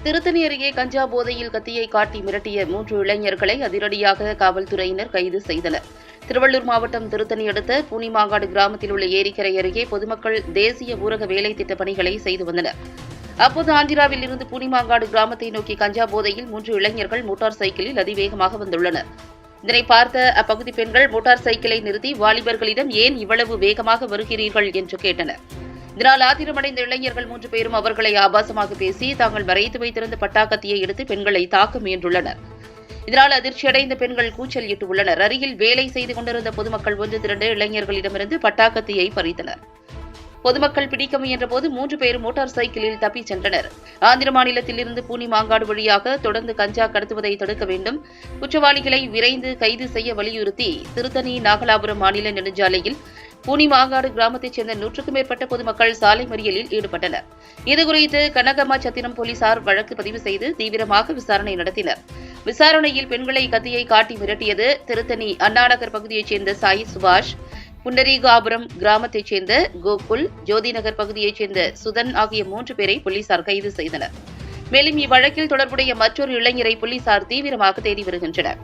திருத்தணி அருகே கஞ்சா போதையில் கத்தியை காட்டி மிரட்டிய 3 இளைஞர்களை அதிரடியாக காவல்துறையினர் கைது செய்தனர். திருவள்ளூர் மாவட்டம் திருத்தணி அடுத்த பூனிமாங்காடு கிராமத்தில் உள்ள ஏரிக்கரை அருகே பொதுமக்கள் தேசிய ஊரக வேலை திட்ட பணிகளை செய்து வந்தனர். அப்போது ஆந்திராவில் இருந்து பூனிமாங்காடு கிராமத்தை நோக்கி கஞ்சா போதையில் 3 இளைஞர்கள் மோட்டார் சைக்கிளில் அதிவேகமாக வந்துள்ளனர். இதனை பார்த்த அப்பகுதி பெண்கள் மோட்டார் சைக்கிளை நிறுத்தி வாலிபர்களிடம் ஏன் இவ்வளவு வேகமாக வருகிறீர்கள் என்று கேட்டனர். இதனால் ஆத்திரமடைந்த இளைஞர்கள் 3 பேரும் அவர்களை ஆபாசமாக பேசி தாங்கள் மறைத்து வைத்திருந்த பட்டாக்கத்தியை எடுத்து பெண்களை தாக்க முயன்றுள்ளனர். இதனால் அதிர்ச்சியடைந்த பெண்கள் கூச்சல் இட்டுள்ளனர். அருகில் வேலை செய்து கொண்டிருந்த பொதுமக்கள் ஒன்று திரண்டு இளைஞர்களிடமிருந்து பட்டாக்கத்தியை பறித்தனர். பொதுமக்கள் பிடிக்க முயன்றபோது 3 பேரும் மோட்டார் சைக்கிளில் தப்பிச் சென்றனர். ஆந்திர மாநிலத்தில் இருந்து பூனிமாங்காடு வழியாக தொடர்ந்து கஞ்சா கடத்துவதை தடுக்க வேண்டும், குற்றவாளிகளை விரைந்து கைது செய்ய வலியுறுத்தி திருத்தணி நாகலாபுரம் மாநில நெடுஞ்சாலையில் பூனிமாங்காடு கிராமத்தைச் சேர்ந்த 100க்கும் மேற்பட்ட பொதுமக்கள் சாலை மறியலில் ஈடுபட்டனர். இதுகுறித்து கனகமாச்சத்திரம் போலீசார் வழக்கு பதிவு செய்து தீவிரமாக விசாரணை நடத்தினர். விசாரணையில் பெண்களை கத்தியை காட்டி மிரட்டியது திருத்தணி அண்ணாநகர் பகுதியைச் சேர்ந்த சாய் சுபாஷ், புண்டரீகாபுரம் கிராமத்தைச் சேர்ந்த கோகுல், ஜோதிநகர் பகுதியைச் சேர்ந்த சுதன் ஆகிய 3 பேரை போலீசார் கைது செய்தனர். மேலும் இவ்வழக்கில் தொடர்புடைய மற்றொரு இளைஞரை போலீசார் தீவிரமாக தேடி வருகின்றனர்.